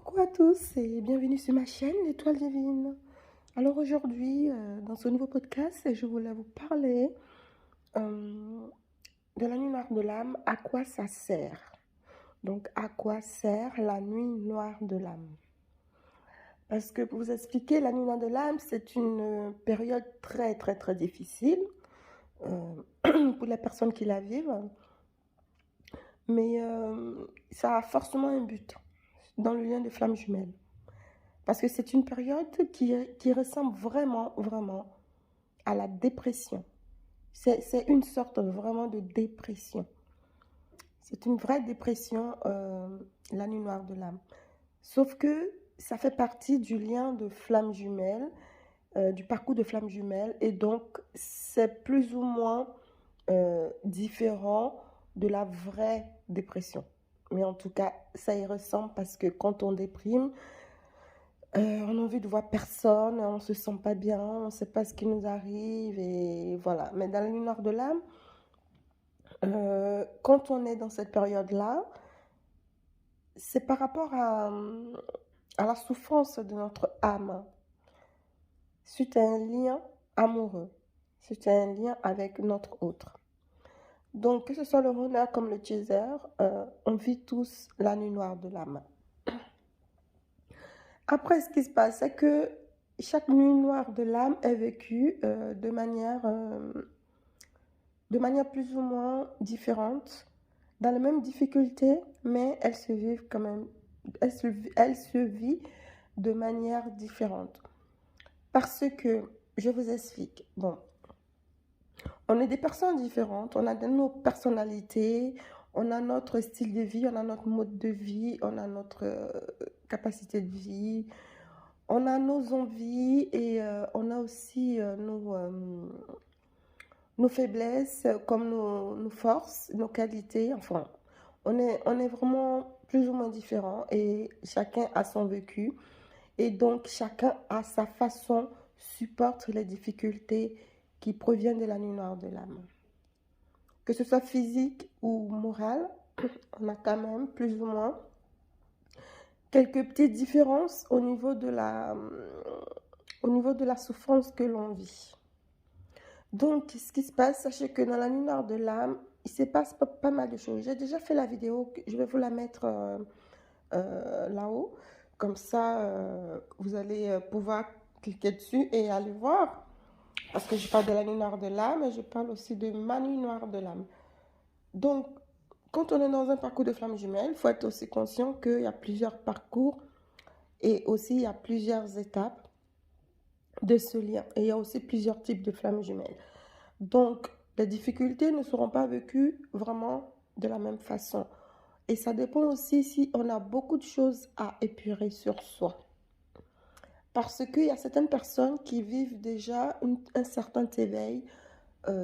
Coucou à tous et bienvenue sur ma chaîne L'Étoile Divine. Alors aujourd'hui, dans ce nouveau podcast, je voulais vous parler euh, de la nuit noire de l'âme, à quoi ça sert. Donc, à quoi sert la nuit noire de l'âme? Parce que pour vous expliquer, la nuit noire de l'âme, c'est une période très très très difficile pour les personnes qui la vivent, mais ça a forcément un but dans le lien de flammes jumelles. Parce que c'est une période qui ressemble vraiment, vraiment à la dépression. C'est une sorte vraiment de dépression. C'est une vraie dépression, la nuit noire de l'âme. Sauf que ça fait partie du lien de flammes jumelles, du parcours de flammes jumelles. Et donc, c'est plus ou moins différent de la vraie dépression. Mais en tout cas, ça y ressemble parce que quand on déprime, on a envie de voir personne, on se sent pas bien, on ne sait pas ce qui nous arrive et voilà. Mais dans la nuit noire de l'âme, quand on est dans cette période-là, c'est par rapport à la souffrance de notre âme. C'est un lien amoureux, c'est un lien avec notre autre. Donc, que ce soit le runner comme le chaser, on vit tous la nuit noire de l'âme. Après, ce qui se passe, c'est que chaque nuit noire de l'âme est vécue de manière plus ou moins différente, dans les mêmes difficultés, mais elles se vivent quand même, elles se vit de manière différente. Parce que, je vous explique, bon, on est des personnes différentes, on a nos personnalités, on a notre style de vie, on a notre mode de vie, on a notre capacité de vie, on a nos envies et on a aussi nos faiblesses comme nos forces, nos qualités. Enfin, on est vraiment plus ou moins différents et chacun a son vécu. Et donc, chacun a sa façon, supporte les difficultés qui proviennent de la nuit noire de l'âme. Que ce soit physique ou morale, on a quand même plus ou moins quelques petites différences au niveau de la souffrance que l'on vit. Donc, ce qui se passe, sachez que dans la nuit noire de l'âme, il se passe pas mal de choses. J'ai déjà fait la vidéo, je vais vous la mettre là-haut. Comme ça, vous allez pouvoir cliquer dessus et aller voir. Parce que je parle de la nuit noire de l'âme et je parle aussi de ma nuit noire de l'âme. Donc, quand on est dans un parcours de flammes jumelles, il faut être aussi conscient qu'il y a plusieurs parcours et aussi il y a plusieurs étapes de ce lien. Et il y a aussi plusieurs types de flammes jumelles. Donc, les difficultés ne seront pas vécues vraiment de la même façon. Et ça dépend aussi si on a beaucoup de choses à épurer sur soi. Parce qu'il y a certaines personnes qui vivent déjà un certain éveil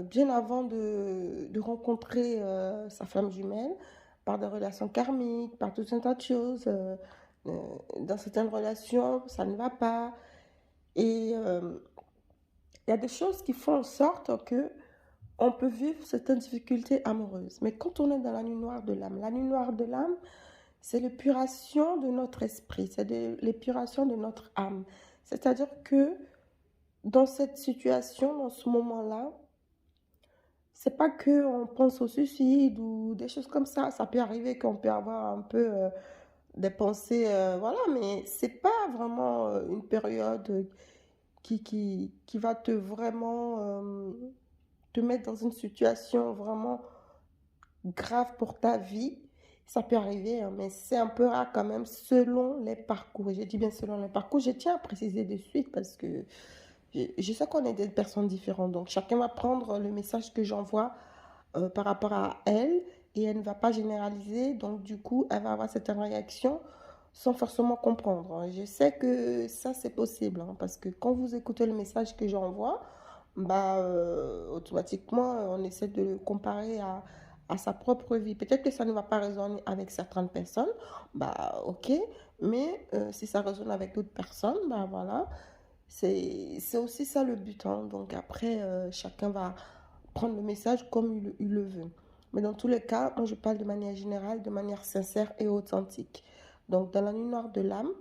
bien avant de rencontrer sa flamme jumelle, par des relations karmiques, par tout un tas de choses. Dans certaines relations, ça ne va pas. Et il y a des choses qui font en sorte que on peut vivre certaines difficultés amoureuses. Mais quand on est dans la nuit noire de l'âme, la nuit noire de l'âme, c'est l'épuration de notre esprit, c'est l'épuration de notre âme. C'est-à-dire que dans cette situation, dans ce moment-là, c'est pas que on pense au suicide ou des choses comme ça. Ça peut arriver qu'on peut avoir un peu des pensées, voilà, mais c'est pas vraiment une période qui va te vraiment te mettre dans une situation vraiment grave pour ta vie. Ça peut arriver, hein, mais c'est un peu rare quand même selon les parcours. Et j'ai dit bien selon les parcours. Je tiens à préciser de suite parce que je sais qu'on est des personnes différentes. Donc chacun va prendre le message que j'envoie par rapport à elle et elle ne va pas généraliser. Donc du coup, elle va avoir certaines réactions sans forcément comprendre. Je sais que ça, c'est possible hein, parce que quand vous écoutez le message que j'envoie, bah, automatiquement, on essaie de le comparer à sa propre vie. Peut-être que ça ne va pas résonner avec certaines personnes, bah ok, mais si ça résonne avec d'autres personnes, bah voilà, c'est aussi ça le but. Hein. Donc après, chacun va prendre le message comme il le veut. Mais dans tous les cas, moi je parle de manière générale, de manière sincère et authentique. Donc, dans la nuit noire de l'âme,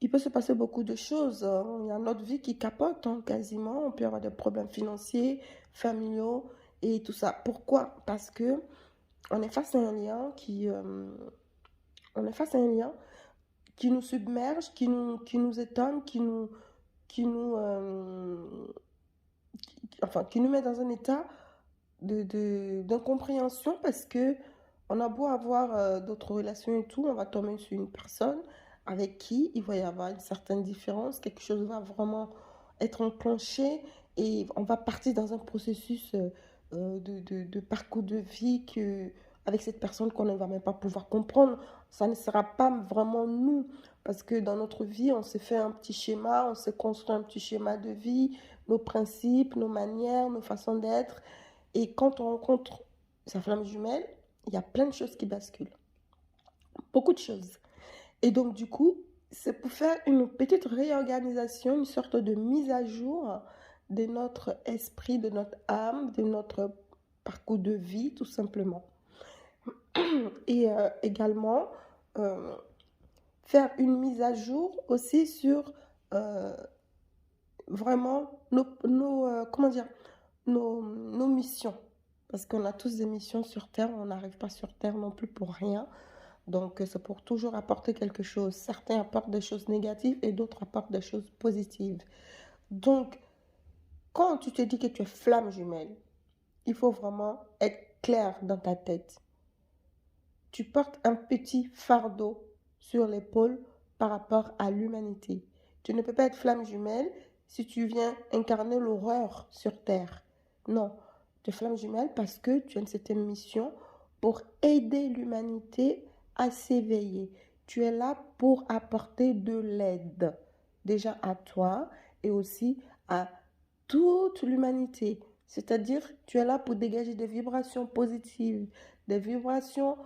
il peut se passer beaucoup de choses, hein. Il y a notre vie qui capote, hein, quasiment. On peut avoir des problèmes financiers, familiaux et tout ça. Pourquoi? Parce que on est face à un lien on est face à un lien qui nous submerge, qui nous étonne, qui nous, enfin, qui nous met dans un état d'incompréhension parce que on a beau avoir d'autres relations et tout, on va tomber sur une personne avec qui il va y avoir une certaine différence, quelque chose va vraiment être enclenché et on va partir dans un processus de parcours de vie avec cette personne qu'on ne va même pas pouvoir comprendre. Ça ne sera pas vraiment nous parce que dans notre vie, on s'est fait un petit schéma, on s'est construit un petit schéma de vie, nos principes, nos manières, nos façons d'être. Et quand on rencontre sa flamme jumelle, il y a plein de choses qui basculent. Beaucoup de choses. Et donc, du coup, c'est pour faire une petite réorganisation, une sorte de mise à jour de notre esprit, de notre âme, de notre parcours de vie, tout simplement. Et également, euh, faire une mise à jour aussi sur euh, vraiment comment dire, nos missions. Parce qu'on a tous des missions sur Terre, on n'arrive pas sur Terre non plus pour rien. Donc, c'est pour toujours apporter quelque chose. Certains apportent des choses négatives et d'autres apportent des choses positives. Donc, quand tu te dis que tu es flamme jumelle, il faut vraiment être clair dans ta tête. Tu portes un petit fardeau sur l'épaule par rapport à l'humanité. Tu ne peux pas être flamme jumelle si tu viens incarner l'horreur sur Terre. Non, tu es flamme jumelle parce que tu as une certaine mission pour aider l'humanité à s'éveiller. Tu es là pour apporter de l'aide, déjà à toi et aussi à toute l'humanité. C'est-à-dire, tu es là pour dégager des vibrations positives, des vibrations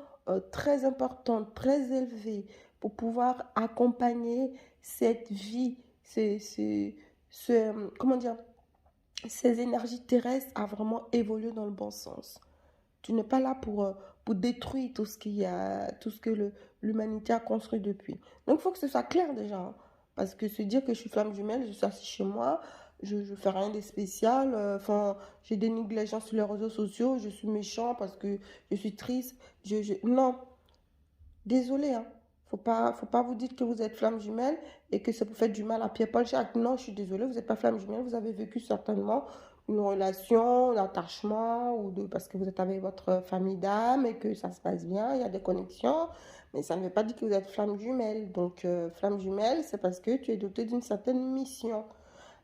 très importantes, très élevées, pour pouvoir accompagner cette vie, comment dire, ces énergies terrestres à vraiment évoluer dans le bon sens. Tu n'es pas là pour détruire tout ce tout ce que l'humanité a construit depuis. Donc, il faut que ce soit clair déjà, hein. Parce que se dire que je suis flamme jumelle, je suis assise chez moi, je ne fais rien de spécial, enfin, j'ai dénigré les gens sur les réseaux sociaux, je suis méchant parce que je suis triste. Non, désolé, hein. Faut pas vous dire que vous êtes flamme jumelle et que ça vous fait du mal à Pierre-Paul Jacques. Non, je suis désolée, vous n'êtes pas flamme jumelle, vous avez vécu certainement une relation, un attachement, parce que vous êtes avec votre famille d'âme et que ça se passe bien, il y a des connexions, mais ça ne veut pas dire que vous êtes flamme jumelle. Donc, flamme jumelle, c'est parce que tu es doté d'une certaine mission.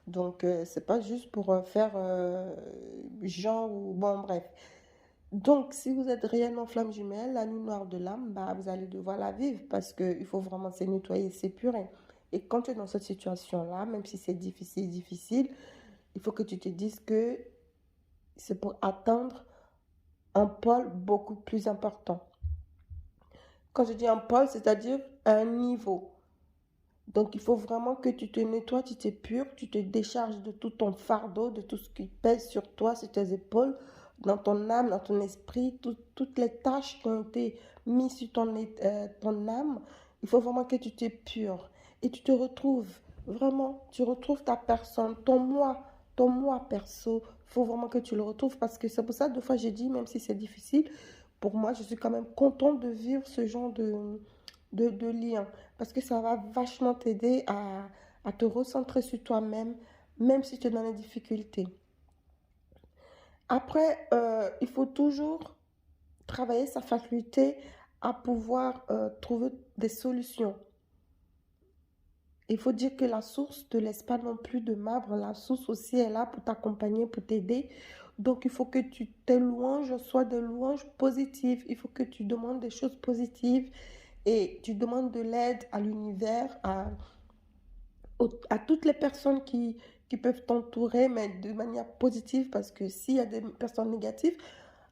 Donc, c'est pas juste pour faire genre ou bon, bref. Donc, si vous êtes réellement flamme jumelle, la nuit noire de l'âme, bah, vous allez devoir la vivre parce qu'il faut vraiment se nettoyer, s'épurer. Et quand tu es dans cette situation-là, même si c'est difficile, il faut que tu te dises que c'est pour atteindre un pôle beaucoup plus important. Quand je dis un pôle, c'est-à-dire un niveau. Donc, il faut vraiment que tu te nettoies, tu t'épures, tu te décharges de tout ton fardeau, de tout ce qui pèse sur toi, sur tes épaules, dans ton âme, dans ton esprit, toutes les tâches qui ont été mises sur ton âme. Il faut vraiment que tu t'épures et tu te retrouves, vraiment, tu retrouves ta personne, ton moi perso. Il faut vraiment que tu le retrouves parce que c'est pour ça, deux fois, j'ai dit, même si c'est difficile, pour moi, je suis quand même contente de vivre ce genre de lien parce que ça va vachement t'aider à te recentrer sur toi-même, même si tu es dans les difficultés. Après, il faut toujours travailler sa faculté à pouvoir trouver des solutions. Il faut dire que la source ne te laisse pas non plus de marbre. La source aussi est là pour t'accompagner, pour t'aider. Donc, il faut que tes louanges soient des louanges positives. Il faut que tu demandes des choses positives et tu demandes de l'aide à l'univers, à toutes les personnes qui peuvent t'entourer, mais de manière positive, parce que s'il y a des personnes négatives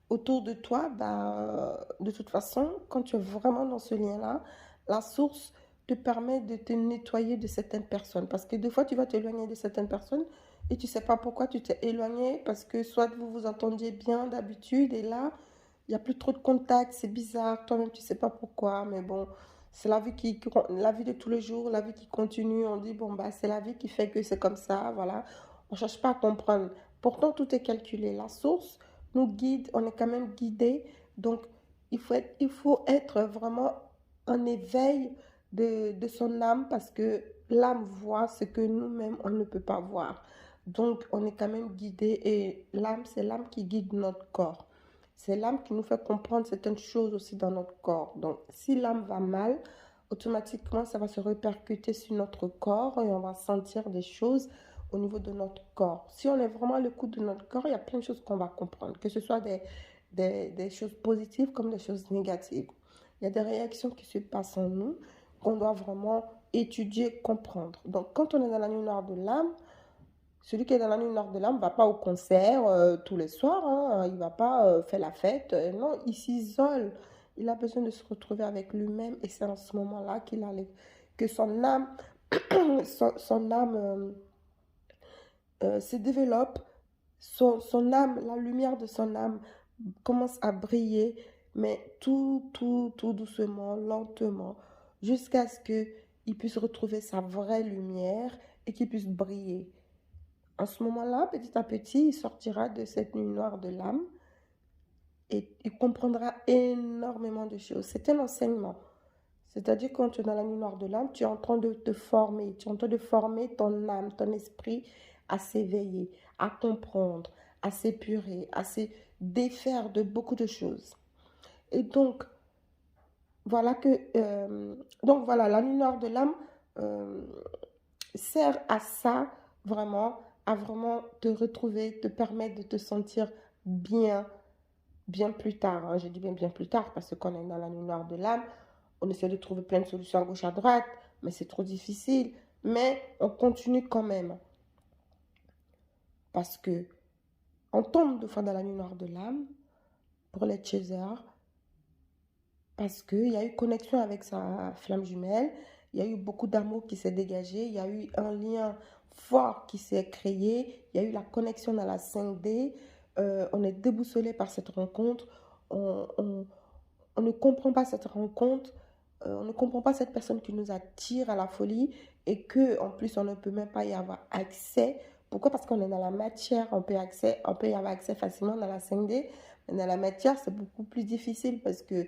autour de toi, bah, de toute façon, quand tu es vraiment dans ce lien-là, la source te permet de te nettoyer de certaines personnes. Parce que des fois, tu vas t'éloigner de certaines personnes et tu ne sais pas pourquoi tu t'es éloigné, parce que soit vous vous entendiez bien d'habitude et là, il n'y a plus trop de contact, c'est bizarre, toi-même tu ne sais pas pourquoi, mais bon, C'est la vie de tous les jours, la vie qui continue. On dit, bon, bah, c'est la vie qui fait que c'est comme ça, voilà. On ne cherche pas à comprendre. Pourtant, tout est calculé. La source nous guide, on est quand même guidé. Donc, il faut être vraiment en éveil de son âme parce que l'âme voit ce que nous-mêmes, on ne peut pas voir. Donc, on est quand même guidé et l'âme, c'est l'âme qui guide notre corps. C'est l'âme qui nous fait comprendre certaines choses aussi dans notre corps. Donc, si l'âme va mal, automatiquement, ça va se répercuter sur notre corps et on va sentir des choses au niveau de notre corps. Si on est vraiment à l'écoute de notre corps, il y a plein de choses qu'on va comprendre, que ce soit des choses positives comme des choses négatives. Il y a des réactions qui se passent en nous qu'on doit vraiment étudier, comprendre. Donc, quand on est dans la nuit noire de l'âme, celui qui est dans la nuit noire de l'âme ne va pas au concert tous les soirs, hein, il ne va pas faire la fête. Non, il s'isole. Il a besoin de se retrouver avec lui-même et c'est en ce moment-là que son âme, son âme se développe, son âme, la lumière de son âme commence à briller, mais tout doucement, lentement, jusqu'à ce qu'il puisse retrouver sa vraie lumière et qu'il puisse briller. En ce moment-là, petit à petit, il sortira de cette nuit noire de l'âme et il comprendra énormément de choses. C'est un enseignement. C'est-à-dire quand tu es dans la nuit noire de l'âme, tu es en train de te former, tu es en train de former ton âme, ton esprit à s'éveiller, à comprendre, à s'épurer, à se défaire de beaucoup de choses. Et donc, voilà, la nuit noire de l'âme euh, sert à ça, vraiment, à vraiment te retrouver, te permettre de te sentir bien, bien plus tard. Hein. Je dis bien plus tard parce qu'on est dans la nuit noire de l'âme. On essaie de trouver plein de solutions à gauche, à droite, mais c'est trop difficile. Mais on continue quand même. Parce que on tombe de fois dans la nuit noire de l'âme pour les chasers. Parce qu'il y a eu connexion avec sa flamme jumelle. Il y a eu beaucoup d'amour qui s'est dégagé. Il y a eu un lien fort qui s'est créé. Il y a eu la connexion dans la 5D. On est déboussolé par cette rencontre. On ne comprend pas cette rencontre. On ne comprend pas cette personne qui nous attire à la folie et que en plus on ne peut même pas y avoir accès. Pourquoi? Parce qu'on est dans la matière, on peut y avoir accès facilement dans la 5D, mais dans la matière c'est beaucoup plus difficile parce que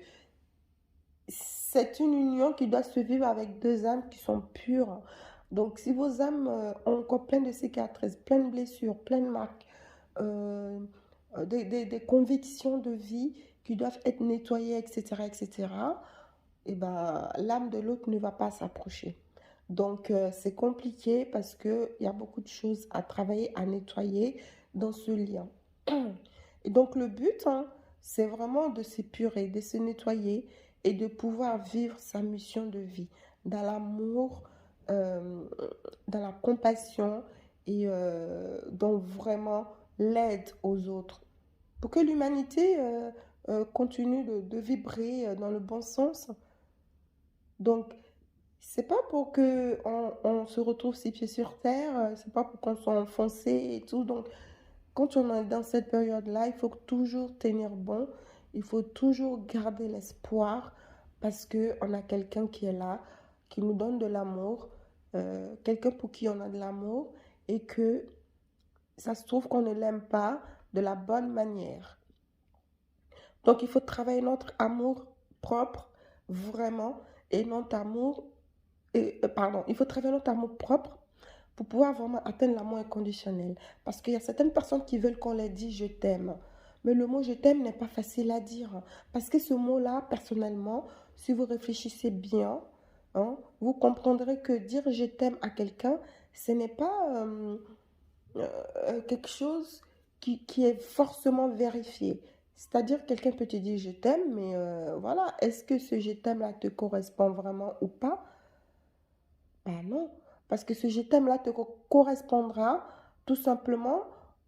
c'est une union qui doit se vivre avec deux âmes qui sont pures. Donc si vos âmes ont encore plein de cicatrices, plein de blessures, plein de marques, euh, des convictions de vie qui doivent être nettoyées, etc., etc., et ben, l'âme de l'autre ne va pas s'approcher. Donc, c'est compliqué parce qu'il y a beaucoup de choses à travailler, à nettoyer dans ce lien. Et donc, le but, hein, c'est vraiment de s'épurer, de se nettoyer et de pouvoir vivre sa mission de vie dans l'amour, euh, dans la compassion et dans vraiment l'aide aux autres. Pour que l'humanité continue de vibrer dans le bon sens, donc, c'est pas pour que on se retrouve six pieds sur terre, c'est pas pour qu'on soit enfoncé et tout. Donc, quand on est dans cette période-là, il faut toujours tenir bon, il faut toujours garder l'espoir parce que on a quelqu'un qui est là, qui nous donne de l'amour, quelqu'un pour qui on a de l'amour et que ça se trouve qu'on ne l'aime pas de la bonne manière. Donc, il faut travailler notre amour propre, vraiment, et notre amour, pardon, il faut travailler notre amour propre pour pouvoir vraiment atteindre l'amour inconditionnel. Parce qu'il y a certaines personnes qui veulent qu'on leur dise je t'aime. Mais le mot je t'aime n'est pas facile à dire. Parce que ce mot-là, personnellement, si vous réfléchissez bien, hein, vous comprendrez que dire je t'aime à quelqu'un, ce n'est pas quelque chose qui est forcément vérifié. C'est-à-dire, quelqu'un peut te dire je t'aime, mais voilà, est-ce que ce je t'aime là te correspond vraiment ou pas? Ben non, parce que ce je t'aime là te correspondra tout simplement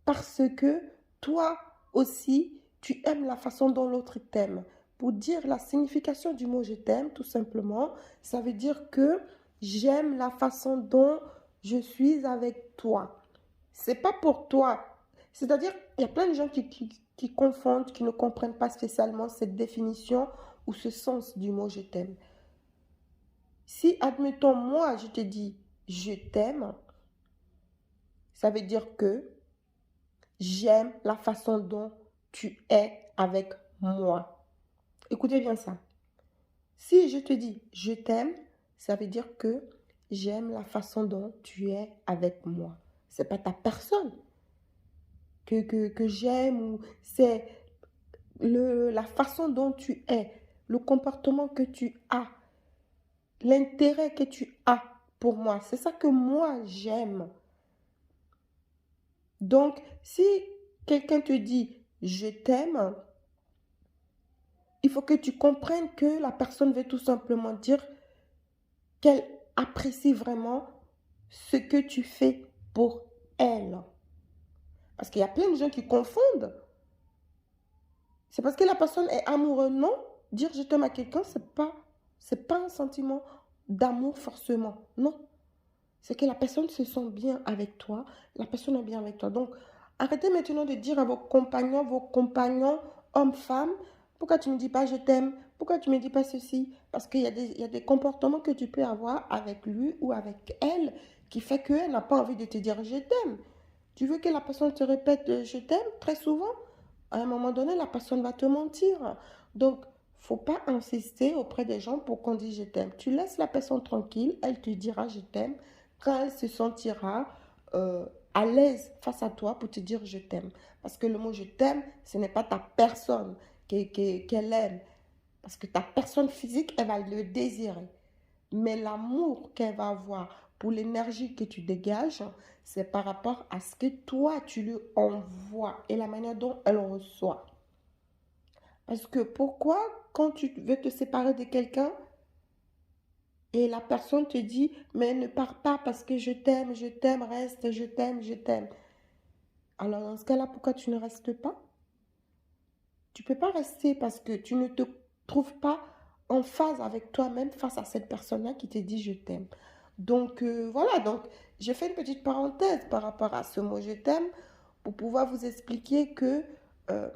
parce que toi aussi, tu aimes la façon dont l'autre t'aime. Pour dire la signification du mot je t'aime, tout simplement, ça veut dire que j'aime la façon dont je suis avec toi. C'est pas pour toi. C'est-à-dire, il y a plein de gens qui confondent, qui ne comprennent pas spécialement cette définition ou ce sens du mot je t'aime. Si, admettons, moi, je te dis je t'aime, ça veut dire que j'aime la façon dont tu es avec moi. Écoutez bien ça. Si je te dis je t'aime, ça veut dire que j'aime la façon dont tu es avec moi. C'est pas ta personne que j'aime, ou c'est la façon dont tu es, le comportement que tu as, l'intérêt que tu as pour moi. C'est ça que moi j'aime. Donc, si quelqu'un te dit je t'aime, il faut que tu comprennes que la personne veut tout simplement dire qu'elle apprécie vraiment ce que tu fais pour elle. Parce qu'il y a plein de gens qui confondent. C'est parce que la personne est amoureuse. Non, dire je t'aime à quelqu'un, c'est pas un sentiment d'amour forcément. Non. C'est que la personne se sent bien avec toi. La personne est bien avec toi. Donc, arrêtez maintenant de dire à vos compagnons, hommes, femmes, pourquoi tu ne me dis pas je t'aime? Pourquoi tu ne me dis pas ceci? Parce qu'il y a des comportements que tu peux avoir avec lui ou avec elle qui fait qu'elle n'a pas envie de te dire je t'aime. Tu veux que la personne te répète je t'aime très souvent? À un moment donné, la personne va te mentir. Donc, faut pas insister auprès des gens pour qu'on dise je t'aime. Tu laisses la personne tranquille, elle te dira je t'aime quand elle se sentira à l'aise face à toi pour te dire je t'aime. Parce que le mot je t'aime, ce n'est pas ta personne qu'elle aime. Parce que ta personne physique, elle va le désirer. Mais l'amour qu'elle va avoir pour l'énergie que tu dégages, c'est par rapport à ce que toi, tu lui envoies et la manière dont elle reçoit. Parce que pourquoi, quand tu veux te séparer de quelqu'un et la personne te dit, mais ne pars pas parce que je t'aime, reste, je t'aime, je t'aime. Alors dans ce cas-là, pourquoi tu ne restes pas? Tu ne peux pas rester parce que tu ne te trouves pas en phase avec toi-même face à cette personne-là qui te dit je t'aime. Donc voilà, donc j'ai fait une petite parenthèse par rapport à ce mot je t'aime pour pouvoir vous expliquer que euh,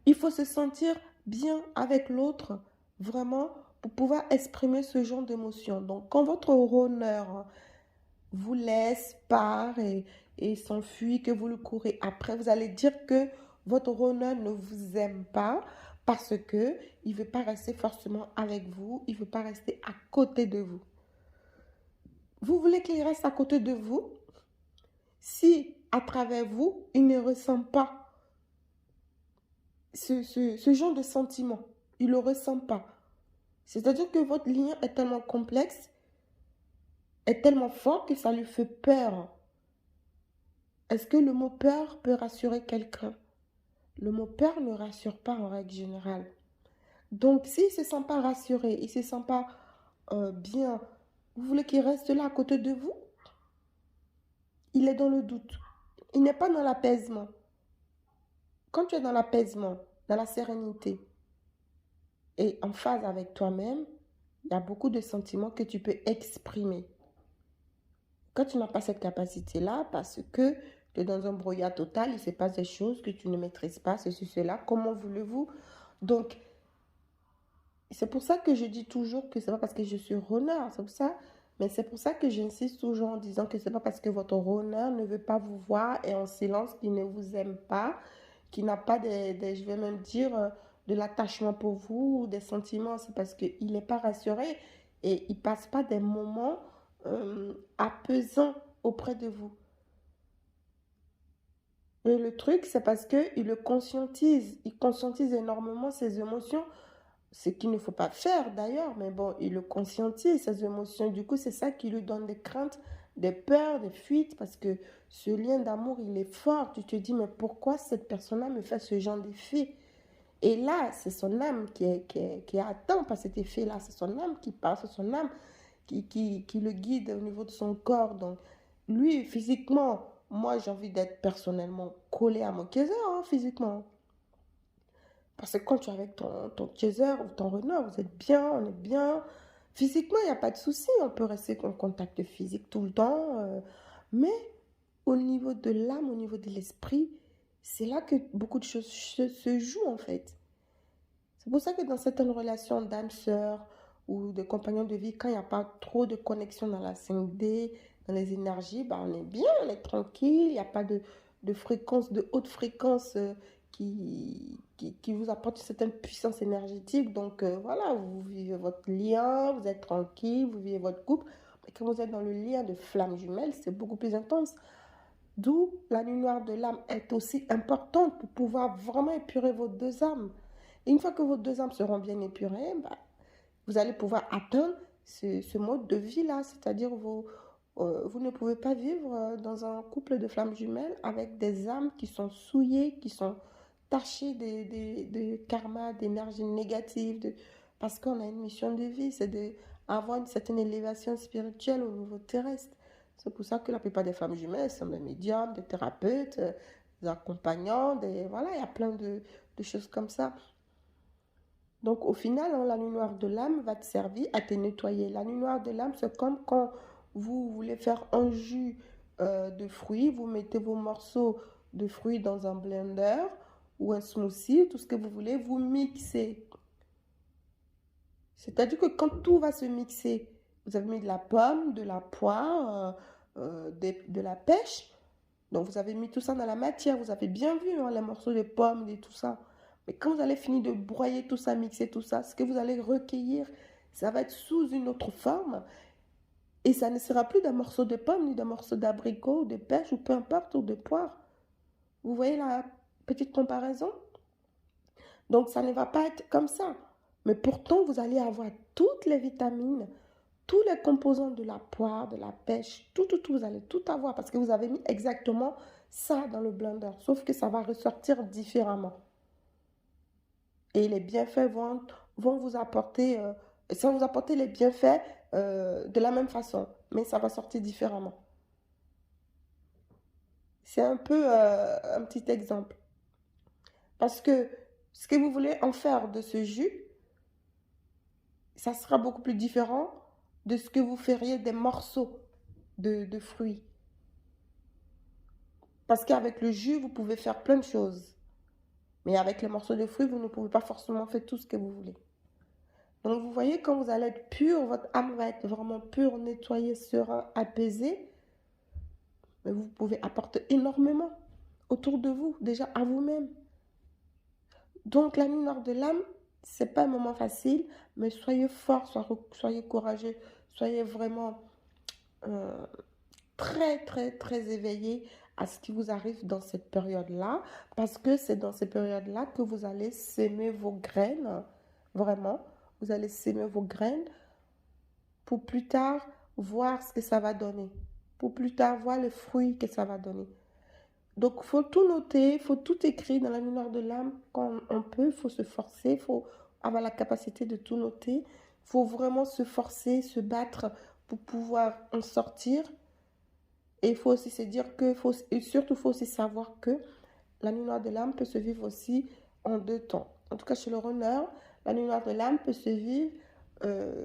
il faut se sentir bien avec l'autre, vraiment, pour pouvoir exprimer ce genre d'émotion. Donc quand votre honneur vous laisse, part et s'enfuit, que vous le courez après, vous allez dire que votre honneur ne vous aime pas parce que il veut pas rester forcément avec vous, il veut pas rester à côté de vous. Vous voulez qu'il reste à côté de vous si à travers vous, il ne ressent pas ce genre de sentiment. Il ne le ressent pas. C'est-à-dire que votre lien est tellement complexe, est tellement fort que ça lui fait peur. Est-ce que le mot peur peut rassurer quelqu'un? Le mot peur ne rassure pas en règle générale. Donc, s'il ne se sent pas rassuré, il ne se sent pas bien, vous voulez qu'il reste là à côté de vous? Il est dans le doute. Il n'est pas dans l'apaisement. Quand tu es dans l'apaisement, dans la sérénité et en phase avec toi-même, il y a beaucoup de sentiments que tu peux exprimer. Quand tu n'as pas cette capacité-là, parce que tu es dans un brouillard total, il se passe des choses que tu ne maîtrises pas, ceci, cela, comment voulez-vous? Donc, c'est pour ça que je dis toujours que c'est pas parce que je suis runner, c'est pour ça. Mais c'est pour ça que j'insiste toujours en disant que c'est pas parce que votre runner ne veut pas vous voir et en silence qu'il ne vous aime pas, qu'il n'a pas je vais même dire, de l'attachement pour vous ou des sentiments. C'est parce qu'il n'est pas rassuré et il passe pas des moments apaisants auprès de vous. Et le truc, c'est parce qu'il le conscientise. Il conscientise énormément ses émotions. Ce qu'il ne faut pas faire d'ailleurs, mais bon, il le conscientise, ses émotions. Du coup, c'est ça qui lui donne des craintes, des peurs, des fuites, parce que ce lien d'amour, il est fort. Tu te dis, mais pourquoi cette personne-là me fait ce genre d'effet? Et là, c'est son âme qui est atteinte par cet effet-là. C'est son âme qui passe, c'est son âme qui le guide au niveau de son corps. Donc, lui, physiquement, moi, j'ai envie d'être personnellement collé à mon kaiser, hein, physiquement. Parce que quand tu es avec ton chaser ou ton runner, vous êtes bien, on est bien. Physiquement, il n'y a pas de souci. On peut rester en contact physique tout le temps. Mais au niveau de l'âme, au niveau de l'esprit, c'est là que beaucoup de choses se jouent en fait. C'est pour ça que dans certaines relations d'âme sœur ou de compagnons de vie, quand il n'y a pas trop de connexion dans la 5D, dans les énergies, bah, on est bien, on est tranquille, il n'y a pas de fréquence, de haute fréquence qui vous apporte une certaine puissance énergétique. Donc voilà, vous vivez votre lien, vous êtes tranquille, vous vivez votre couple. Mais quand vous êtes dans le lien de flamme jumelle, c'est beaucoup plus intense. D'où la nuit noire de l'âme est aussi importante pour pouvoir vraiment épurer vos deux âmes. Et une fois que vos deux âmes seront bien épurées, bah, vous allez pouvoir atteindre ce mode de vie-là. C'est-à-dire vous ne pouvez pas vivre dans un couple de flammes jumelles avec des âmes qui sont souillées, qui sont tachées de karma, d'énergie négative, parce qu'on a une mission de vie, c'est d'avoir une certaine élévation spirituelle au niveau terrestre. C'est pour ça que la plupart des femmes jumelles sont des médiums, des thérapeutes, des accompagnants, voilà, il y a plein de choses comme ça. Donc au final, hein, la nuit noire de l'âme va te servir à te nettoyer. La nuit noire de l'âme, c'est comme quand vous voulez faire un jus de fruits, vous mettez vos morceaux de fruits dans un blender ou un smoothie, tout ce que vous voulez, vous mixez. C'est-à-dire que quand tout va se mixer, vous avez mis de la pomme, de la poire, de la pêche. Donc vous avez mis tout ça dans la matière, vous avez bien vu hein, les morceaux de pommes et tout ça. Mais quand vous allez finir de broyer tout ça, mixer tout ça, ce que vous allez recueillir, ça va être sous une autre forme. Et ça ne sera plus d'un morceau de pomme, ni d'un morceau d'abricot, de pêche, ou peu importe, ou de poire. Vous voyez la petite comparaison? Donc ça ne va pas être comme ça. Mais pourtant, vous allez avoir toutes les vitamines, tous les composants de la poire, de la pêche, tout, vous allez tout avoir parce que vous avez mis exactement ça dans le blender. Sauf que ça va ressortir différemment. Et les bienfaits vont vous apporter, ça va vous apporter les bienfaits de la même façon, mais ça va sortir différemment. C'est un peu un petit exemple. Parce que ce que vous voulez en faire de ce jus, ça sera beaucoup plus différent de ce que vous feriez des morceaux de fruits. Parce qu'avec le jus, vous pouvez faire plein de choses. Mais avec les morceaux de fruits, vous ne pouvez pas forcément faire tout ce que vous voulez. Donc vous voyez, quand vous allez être pur, votre âme va être vraiment pure, nettoyée, serein, apaisée. Mais vous pouvez apporter énormément autour de vous, déjà à vous-même. Donc la nuit noire de l'âme, c'est pas un moment facile, mais soyez fort, soyez courageux, soyez vraiment très, très, très éveillé à ce qui vous arrive dans cette période-là, parce que c'est dans cette période-là que vous allez s'aimer vos graines, vraiment, vous allez s'aimer vos graines pour plus tard voir ce que ça va donner, pour plus tard voir le fruit que ça va donner. Donc, il faut tout noter, il faut tout écrire dans la nuit noire de l'âme quand on peut, il faut se forcer, il faut avoir la capacité de tout noter, il faut vraiment se forcer, se battre pour pouvoir en sortir. Et il faut aussi se dire que, et surtout, il faut aussi savoir que la nuit noire de l'âme peut se vivre aussi en deux temps. En tout cas, chez le runner, la nuit noire de l'âme peut se vivre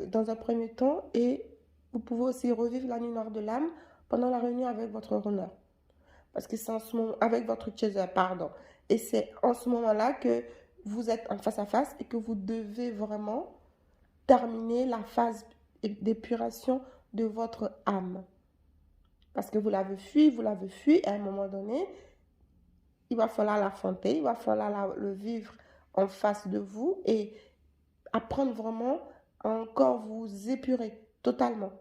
dans un premier temps et vous pouvez aussi revivre la nuit noire de l'âme pendant la réunion avec votre runner. Parce que c'est en ce moment, avec votre chaser, pardon. Et c'est en ce moment-là que vous êtes en face à face et que vous devez vraiment terminer la phase d'épuration de votre âme. Parce que vous l'avez fui, et à un moment donné, il va falloir l'affronter, il va falloir le vivre en face de vous et apprendre vraiment à encore vous épurer totalement.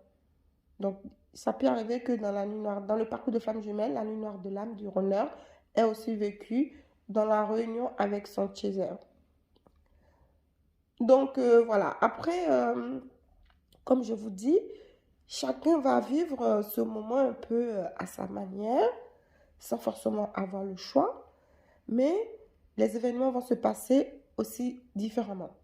Donc, ça peut arriver que dans la nuit noire, dans le parcours de flamme jumelle, la nuit noire de l'âme du runner est aussi vécue dans la réunion avec son chaser. Donc, voilà. Après, comme je vous dis, chacun va vivre ce moment un peu à sa manière, sans forcément avoir le choix, mais les événements vont se passer aussi différemment.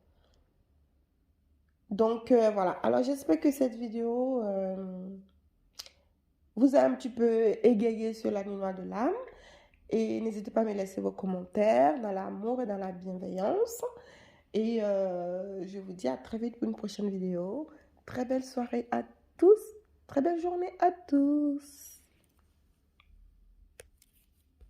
Donc, voilà. Alors, j'espère que cette vidéo vous a un petit peu égayé sur la nuit noire de l'âme. Et n'hésitez pas à me laisser vos commentaires dans l'amour et dans la bienveillance. Et je vous dis à très vite pour une prochaine vidéo. Très belle soirée à tous. Très belle journée à tous.